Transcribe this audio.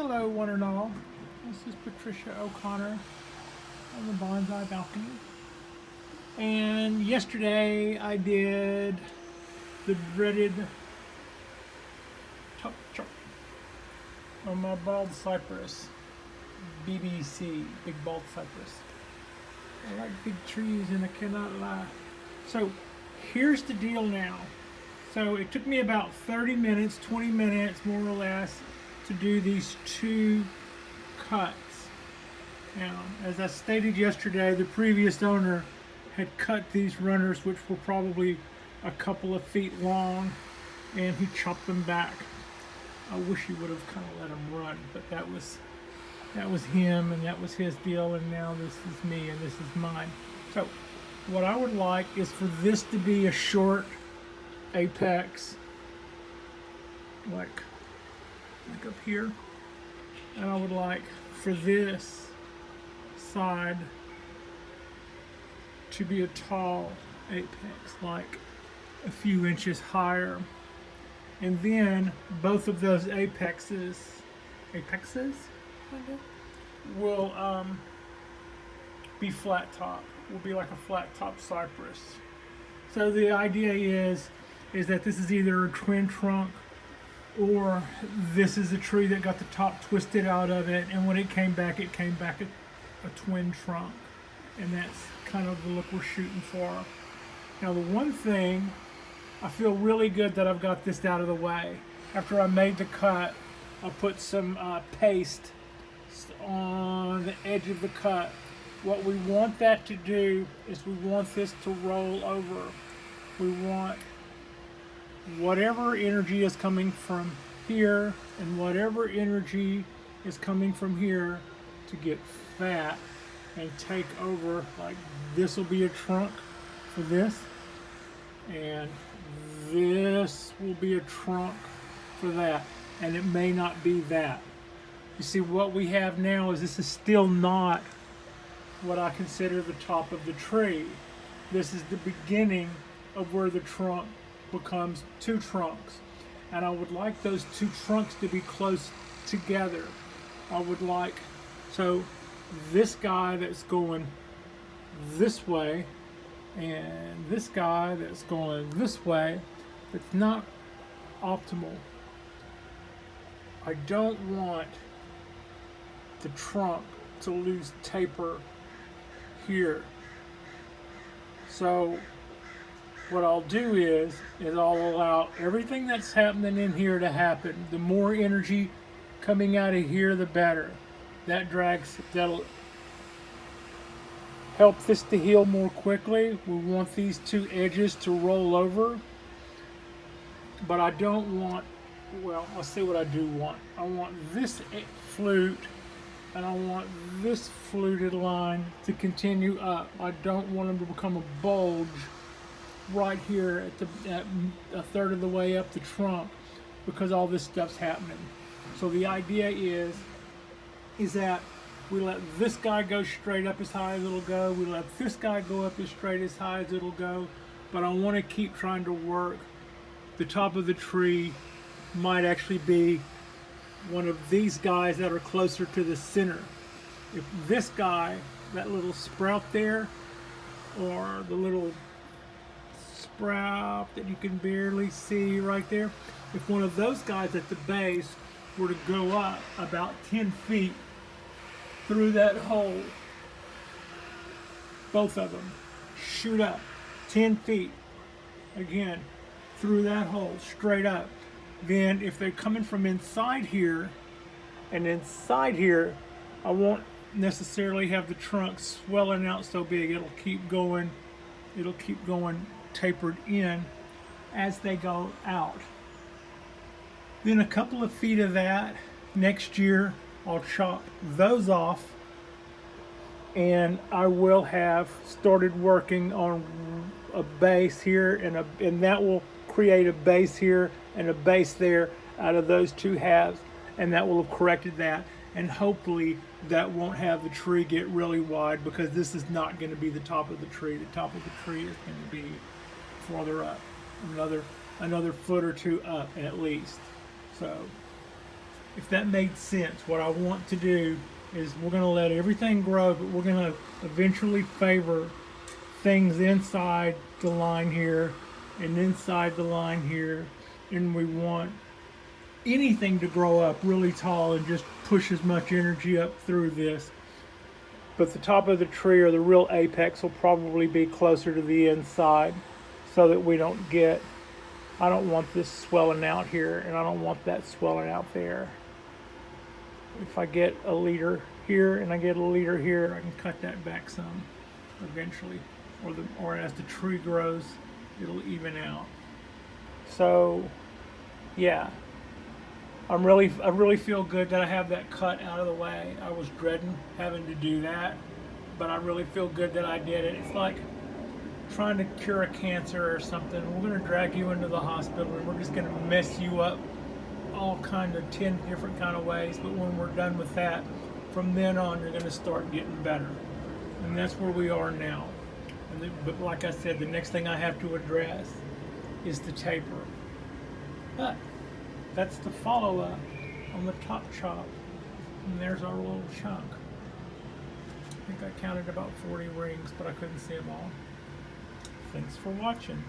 Hello, one and all. This is Patricia O'Connor on the Bonsai Balcony. And yesterday I did the dreaded top chart on my bald cypress, BBC, Big Bald Cypress. I like big trees and I cannot lie. So here's the deal now. So it took me about 30 minutes, 20 minutes more or less to do these two cuts. Now, as I stated yesterday, the previous owner had cut these runners, which were probably a couple of feet long, and he chopped them back. I wish he would have kind of let them run, but that was him, and that was his deal, and now this is me, and this is mine. So, what I would like is for this to be a short apex, like up here, and I would like for this side to be a tall apex, like a few inches higher, and then both of those apexes will be flat top, will be like a flat top cypress. So the idea is that this is either a twin trunk, or this is a tree that got the top twisted out of it, and when it came back a twin trunk, and that's kind of the look we're shooting for. Now the one thing, I feel really good that I've got this out of the way. After I made the cut, I put some paste on the edge of the cut. What we want that to do is we want this to roll over. We want whatever energy is coming from here and whatever energy is coming from here to get fat and take over. Like this will be a trunk for this, and this will be a trunk for that, and it may not be that. You see, what we have now is this is still not what I consider the top of the tree. This is the beginning of where the trunk becomes two trunks, and I would like those two trunks to be close together. I would like, so this guy that's going this way and this guy that's going this way, it's not optimal. I don't want the trunk to lose taper here. So what I'll do is I'll allow everything that's happening in here to happen. The more energy coming out of here, the better. That'll help this to heal more quickly. We want these two edges to roll over, but I don't want, well, I'll see what I do want. I want this flute, and I want this fluted line to continue up. I don't want them to become a bulge right here at a third of the way up the trunk, because all this stuff's happening. So the idea is that we let this guy go straight up as high as it'll go. We let this guy go up as straight as high as it'll go. But I want to keep trying to work. The top of the tree might actually be one of these guys that are closer to the center. If this guy, that little sprout there, or the little sprout that you can barely see right there, if one of those guys at the base were to go up about 10 feet through that hole, both of them shoot up 10 feet again through that hole straight up. Then if they're coming from inside here and inside here, I won't necessarily have the trunk swelling out so big. It'll keep going tapered in as they go out. Then a couple of feet of that, next year I'll chop those off, and I will have started working on a base here, and that will create a base here and a base there out of those two halves, and that will have corrected that, and hopefully that won't have the tree get really wide, because this is not going to be the top of the tree. The top of the tree is going to be farther up, another foot or two up at least. So if that made sense. What I want to do is we're going to let everything grow, but we're going to eventually favor things inside the line here and inside the line here, and we want anything to grow up really tall and just push as much energy up through this. But the top of the tree or the real apex will probably be closer to the inside so that we don't get, I don't want this swelling out here and I don't want that swelling out there. If I get a leader here and I get a leader here, I can cut that back some eventually. Or as the tree grows, it'll even out. So, yeah. I really feel good that I have that cut out of the way. I was dreading having to do that, but I really feel good that I did it. It's like trying to cure a cancer or something. We're going to drag you into the hospital and we're just going to mess you up all kind of 10 different kind of ways. But when we're done with that, from then on, you're going to start getting better. And that's where we are now. But like I said, the next thing I have to address is the taper. But that's the follow-up on the top chop. And there's our little chunk. I think I counted about 40 rings, but I couldn't see them all. Thanks for watching.